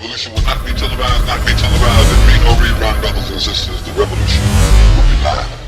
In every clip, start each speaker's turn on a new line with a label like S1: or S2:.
S1: revolution will not be televised, not be televised. There be no rerun, brothers and sisters. The revolution will be live.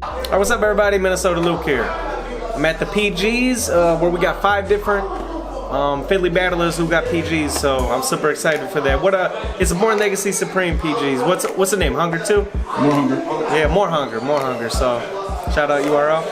S2: Alright, what's up everybody? Minnesota Luke here. I'm at the PGs where we got 5 different Philly battlers who got PGs, so I'm super excited for that. It's a Born Legacy Supreme PGs. What's the name? Hunger 2?
S3: More Hunger.
S2: Yeah, more hunger. So shout out URL.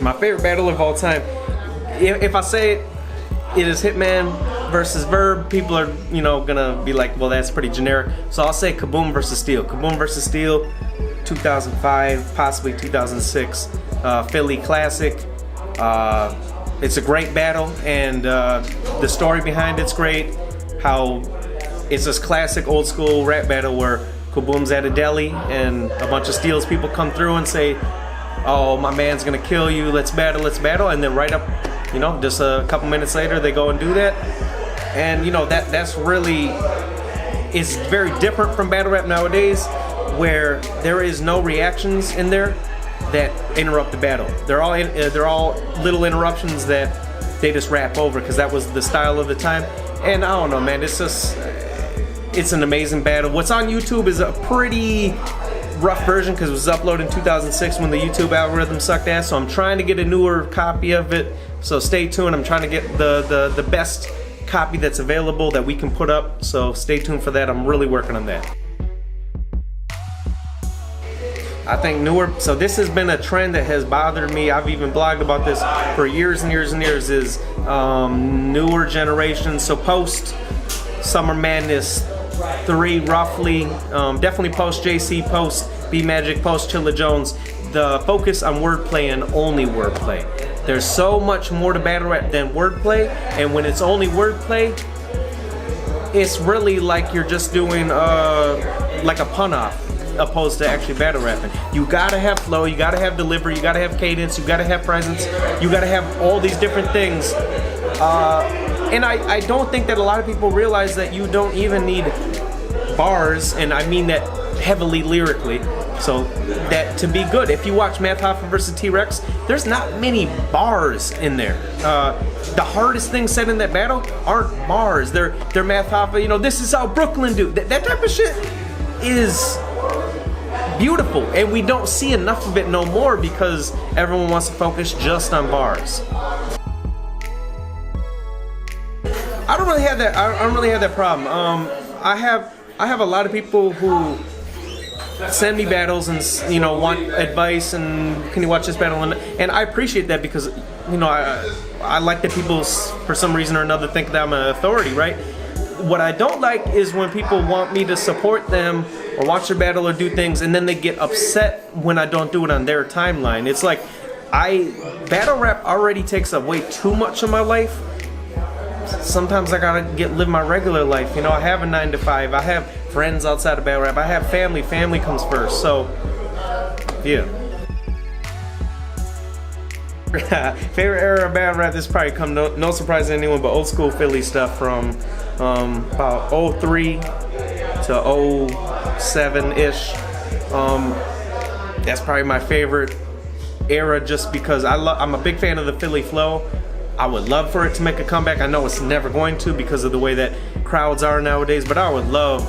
S2: My favorite battle of all time. If I say it is Hitman versus Verb, people are, gonna be like, well, that's pretty generic. So I'll say Kaboom versus Steel. Kaboom versus Steel, 2005, possibly 2006, Philly classic. It's a great battle, and the story behind it's great. How it's this classic old school rap battle where Kaboom's at a deli and a bunch of Steel's people come through and say, oh, my man's gonna kill you, let's battle, and then right up, just a couple minutes later they go and do that. And that's really, is very different from battle rap nowadays, where there is no reactions in there that interrupt the battle. They're all little interruptions that they just rap over because that was the style of the time. And I don't know, man, it's an amazing battle. What's on YouTube is a pretty rough version because it was uploaded in 2006 when the YouTube algorithm sucked ass. So I'm trying to get a newer copy of it. So stay tuned. I'm trying to get the best copy that's available that we can put up. So stay tuned for that. I'm really working on that. I think so this has been a trend that has bothered me. I've even blogged about this for years and years and years, is newer generations. So post Summer Madness 3 roughly, definitely post JC, post B Magic, post Chilla Jones, the focus on wordplay and only wordplay. There's so much more to battle rap than wordplay, and when it's only wordplay, it's really like you're just doing like a pun off, opposed to actually battle rapping. You gotta have flow, you gotta have delivery, you gotta have cadence, you gotta have presence, you gotta have all these different things. And I don't think that a lot of people realize that you don't even need bars, and I mean that heavily lyrically, so that to be good. If you watch Math Hoffa versus T.Rex, there's not many bars in there. The hardest thing said in that battle aren't bars. They're Math Hoffa, this is how Brooklyn do. That type of shit is beautiful, and we don't see enough of it no more because everyone wants to focus just on bars. I don't really have that. I don't really have that problem. I have a lot of people who send me battles and want advice and can you watch this battle, and I appreciate that because I like that people for some reason or another think that I'm an authority, right? What I don't like is when people want me to support them or watch their battle or do things and then they get upset when I don't do it on their timeline. It's like, battle rap already takes up way too much of my life. Sometimes I gotta live my regular life. I have a 9 to 5. I have friends outside of battle rap. I have family. Family comes first. So, yeah. Favorite era of battle rap, this probably come no surprise to anyone, but old school Philly stuff from about 03 to 07-ish. That's probably my favorite era just because I'm a big fan of the Philly flow. I would love for it to make a comeback. I know it's never going to because of the way that crowds are nowadays, but I would love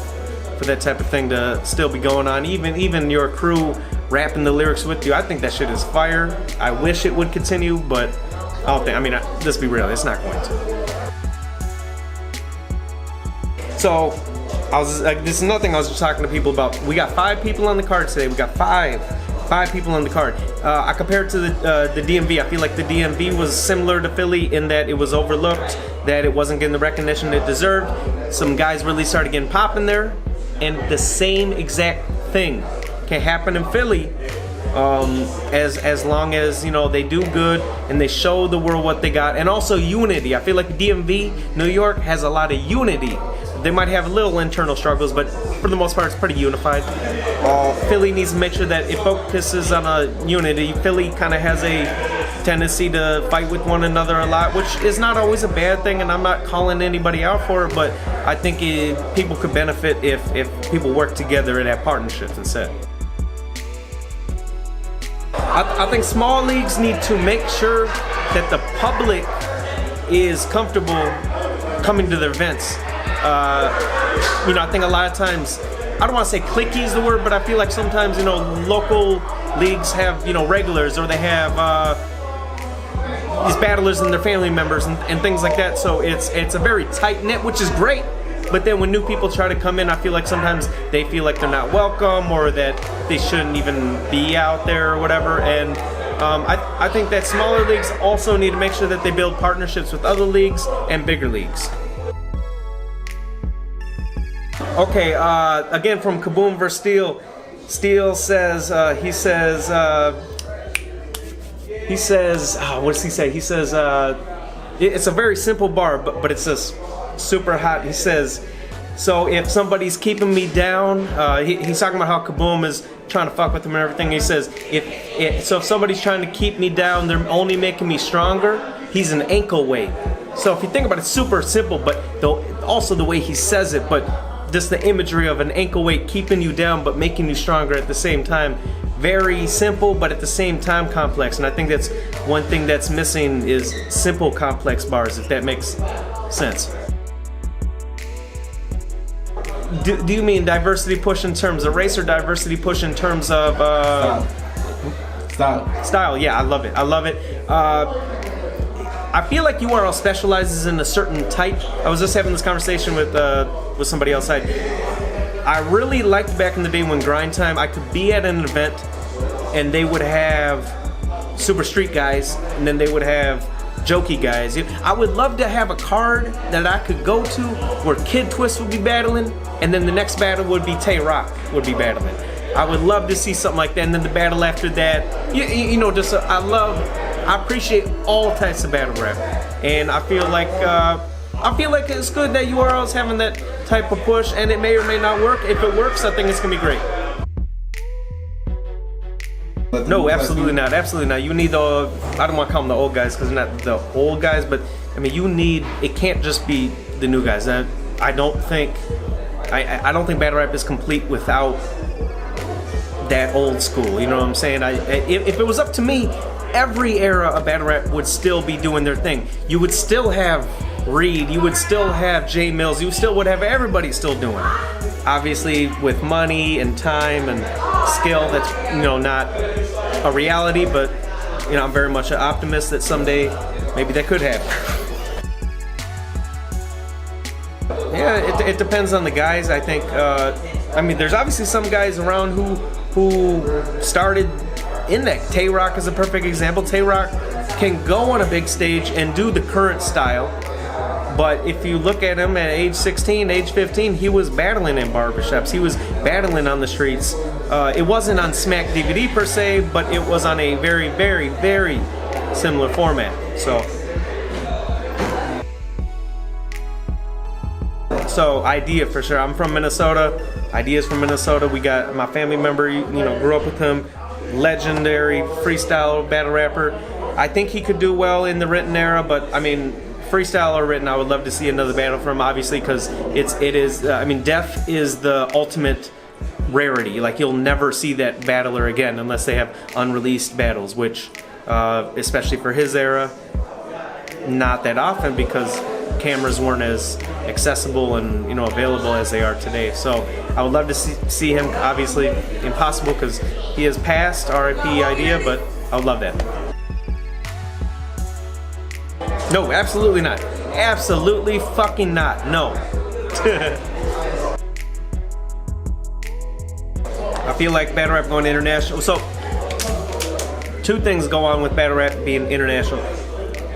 S2: for that type of thing to still be going on. Even your crew rapping the lyrics with you, I think that shit is fire. I wish it would continue, but I don't think, let's be real, it's not going to. So, this is another thing I was just talking to people about. We got 5 people on the card today. We got five people on the card. I compared to the DMV. I feel like the DMV was similar to Philly in that it was overlooked, that it wasn't getting the recognition it deserved. Some guys really started getting popping there, and the same exact thing can happen in Philly as long as they do good and they show the world what they got, and also unity. I feel like DMV, New York, has a lot of unity. They might have little internal struggles, but for the most part, it's pretty unified. Philly needs to make sure that it focuses on a unity. Philly kind of has a tendency to fight with one another a lot, which is not always a bad thing, and I'm not calling anybody out for it, but I think people could benefit if people work together and have partnerships instead. I think small leagues need to make sure that the public is comfortable coming to their events. You know, I think a lot of times, I don't want to say cliquey is the word, but I feel like sometimes, you know, local leagues have, you know, regulars, or they have these battlers and their family members and things like that. So it's a very tight knit, which is great. But then when new people try to come in, I feel like sometimes they feel like they're not welcome, or that they shouldn't even be out there or whatever. And I think that smaller leagues also need to make sure that they build partnerships with other leagues and bigger leagues. Okay, again from Kaboom vs. Steel. Steel says, he says, what does he say? He says, it's a very simple bar, but it's just super hot. He says, so if somebody's keeping me down, he's talking about how Kaboom is trying to fuck with him and everything. He says, if somebody's trying to keep me down, they're only making me stronger. He's an ankle weight. So if you think about it, super simple, but also the way he says it, but just the imagery of an ankle weight keeping you down but making you stronger at the same time. Very simple, but at the same time complex. And I think that's one thing that's missing is simple complex bars, if that makes sense. Do you mean diversity push in terms of race, or diversity push in terms of style? Yeah, I love it. I love it. I feel like URL specializes in a certain type. I was just having this conversation with somebody outside. I really liked back in the day when Grind Time, I could be at an event and they would have super street guys, and then they would have jokey guys. I would love to have a card that I could go to where Kid Twist would be battling, and then the next battle would be Tay Roc would be battling. I would love to see something like that, and then the battle after that, you know, just I appreciate all types of battle rap, and I feel like it's good that URL is having that type of push, and it may or may not work. If it works, I think it's gonna be great. No, absolutely not. Absolutely not. You need the, I don't want to call them the old guys because they're not the old guys, but I mean, it can't just be the new guys. I don't think battle rap is complete without that old school. You know what I'm saying? If it was up to me, every era of battle rap would still be doing their thing. You would still have Reed, you would still have J Mills, you still would have everybody still doing it. Obviously, with money and time and skill, that's, you know, not a reality, but, you know, I'm very much an optimist that someday maybe that could happen. Yeah, it depends on the guys. I think, I mean, there's obviously some guys around who started in that. Tay Roc is a perfect example. Tay Roc can go on a big stage and do the current style, but if you look at him at age 16, age 15, he was battling in barbershops. He was battling on the streets. It wasn't on Smack DVD per se, but it was on a very, very, very similar format. So Idea for sure. I'm from Minnesota. Idea's from Minnesota. We got my family member, you know, grew up with him. Legendary freestyle battle rapper. I think he could do well in the written era, but I mean, freestyle or written, I would love to see another battle from him, obviously, because it is. I mean, Def is the ultimate rarity. Like, you'll never see that battler again unless they have unreleased battles, which, especially for his era, not that often because cameras weren't as accessible and, you know, available as they are today. So I would love to see him. Obviously impossible because he has passed, RIP Idea, but I would love that. No, absolutely not. Absolutely fucking not. No. I feel like battle rap going international. So two things go on with battle rap being international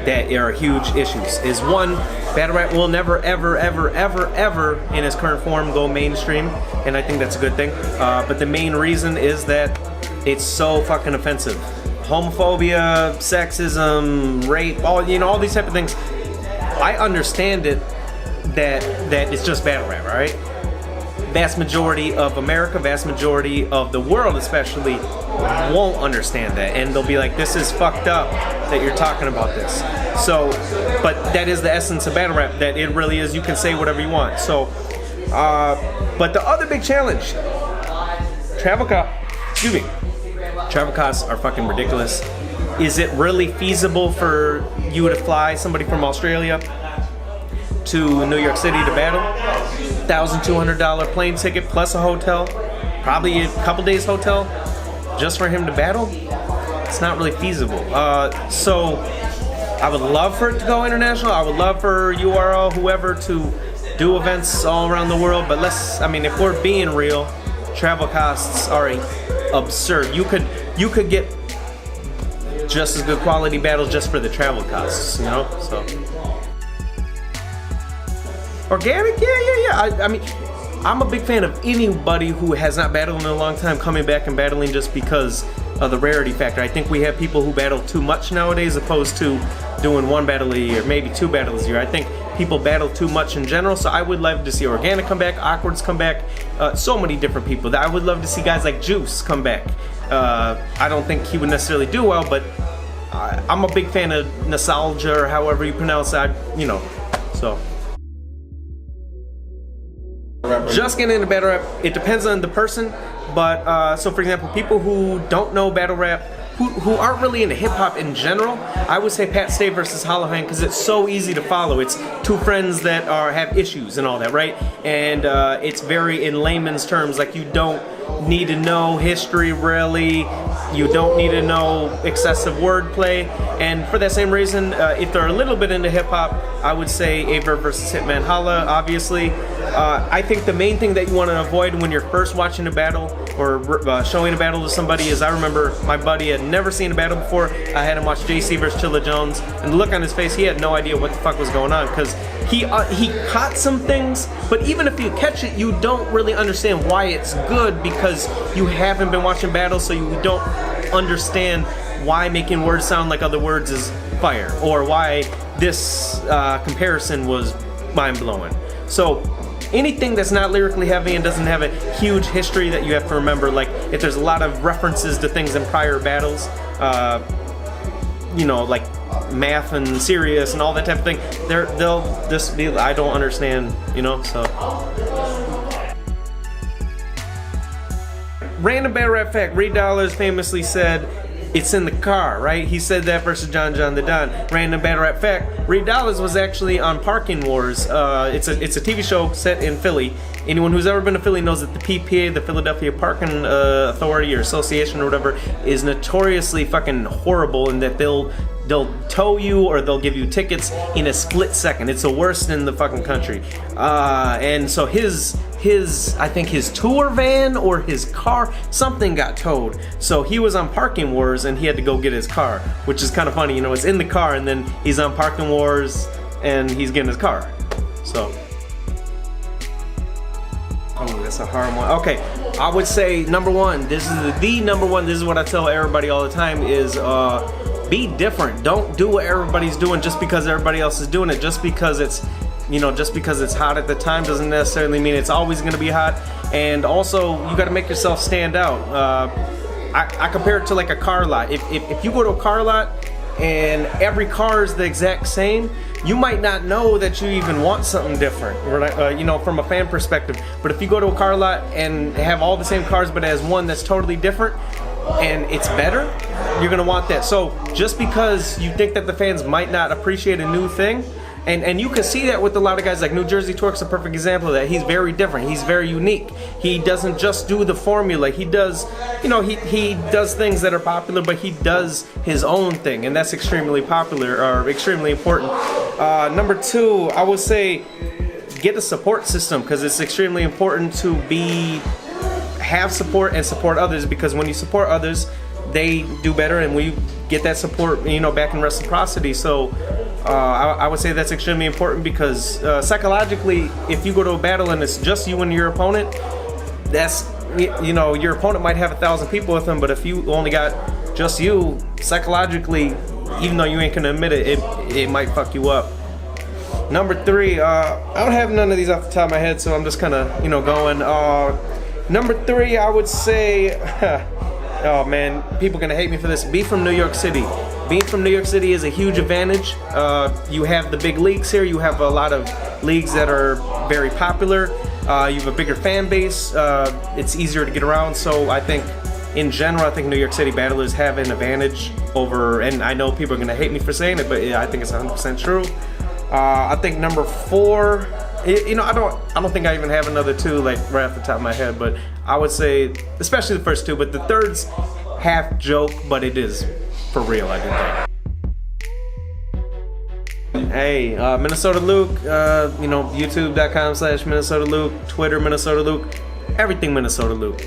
S2: that are huge issues. Is one, battle rap will never, ever, ever, ever, ever in its current form go mainstream, and I think that's a good thing. But the main reason is that it's so fucking offensive. Homophobia, sexism, rape, all these type of things. I understand it that it's just battle rap, right? vast majority of America, vast majority of the world especially, won't understand that, and they'll be like, this is fucked up that you're talking about this. So, but that is the essence of battle rap, that it really is, you can say whatever you want. So, but the other big challenge, travel costs are fucking ridiculous. Is it really feasible for you to fly somebody from Australia to New York City to battle? $1,200 plane ticket plus a hotel, probably a couple days hotel, just for him to battle? It's not really feasible. So I would love for it to go international. I would love for URL, whoever, to do events all around the world. But if we're being real, travel costs are absurd. You could get just as good quality battles just for the travel costs, you know? So organic, yeah. I mean, I'm a big fan of anybody who has not battled in a long time coming back and battling just because of the rarity factor. I think we have people who battle too much nowadays opposed to doing one battle a year, maybe two battles a year. I think people battle too much in general, so I would love to see Organic come back, Awkward's come back, so many different people. I would love to see guys like Juice come back. I don't think he would necessarily do well, but I'm a big fan of nostalgia, or however you pronounce that, you know, so. Just getting into battle rap, it depends on the person, but so for example, people who don't know battle rap, who aren't really into hip hop in general, I would say Pat Stay versus Hollowhand, because it's so easy to follow. It's two friends that have issues and all that, right? And it's very in layman's terms, like you don't need to know history really, you don't need to know excessive wordplay, and for that same reason, if they're a little bit into hip hop, I would say Aver versus Hitman Holla, obviously. I think the main thing that you want to avoid when you're first watching a battle or showing a battle to somebody is, I remember my buddy had never seen a battle before. I had him watch JC versus Chilla Jones, and the look on his face, he had no idea what the fuck was going on, because he caught some things, but even if you catch it, you don't really understand why it's good, because you haven't been watching battles, so you don't understand why making words sound like other words is fire, or why this comparison was mind-blowing. So anything that's not lyrically heavy and doesn't have a huge history that you have to remember, like if there's a lot of references to things in prior battles, you know, like Math and Serious and all that type of thing, they'll just be, I don't understand, you know, so. Random battle rap fact, Ray Dollars famously said, it's in the car, right? He said that versus John the Don. Random battle rap fact, Ray Dollars was actually on Parking Wars. It's a TV show set in Philly. Anyone who's ever been to Philly knows that the PPA, the Philadelphia Parking Authority or Association or whatever, is notoriously fucking horrible, in that they'll tow you or they'll give you tickets in a split second. It's the worst in the fucking country. And so I think his tour van or his car, something got towed. So he was on Parking Wars and he had to go get his car, which is kind of funny, you know, it's in the car and then he's on Parking Wars and he's getting his car. So. Oh, that's a hard one. Okay, I would say number one, this is the number one, this is what I tell everybody all the time, is be different. Don't do what everybody's doing just because everybody else is doing it. Just because it's, you know, just because it's hot at the time doesn't necessarily mean it's always gonna be hot. And also, you gotta make yourself stand out. I compare it to like a car lot. If you go to a car lot and every car is the exact same, you might not know that you even want something different, you know, from a fan perspective. But if you go to a car lot and have all the same cars but has one that's totally different and it's better, you're gonna want that. So just because you think that the fans might not appreciate a new thing, and you can see that with a lot of guys, like New Jersey Twerk's a perfect example of that. He's very different, he's very unique. He doesn't just do the formula, he does, you know, he does things that are popular, but he does his own thing, and that's extremely popular, or extremely important. Number two, I would say get a support system, because it's extremely important to have support and support others, because when you support others, they do better, and we get that support, you know, back in reciprocity. So I would say that's extremely important, because psychologically, if you go to a battle and it's just you and your opponent, that's, you know, your opponent might have 1,000 people with them, but if you only got just you, psychologically, even though you ain't gonna admit it, it might fuck you up. Number 3, I don't have none of these off the top of my head, so I'm just kind of, you know, going. Number 3, I would say, oh man, people are gonna hate me for this. Be from New York City. Being from New York City is a huge advantage. You have the big leagues here. You have a lot of leagues that are very popular. You have a bigger fan base. It's easier to get around. So I think, in general, I think New York City battlers have an advantage over. And I know people are gonna hate me for saying it, but I think it's 100% true. I think number 4. You know, I don't think I even have another 2 like right off the top of my head, but I would say, especially the first 2, but the third's half joke, but it is for real, I think. Hey, Minnesota Luke, you know, youtube.com/Minnesota Luke, Twitter Minnesota Luke, everything Minnesota Luke.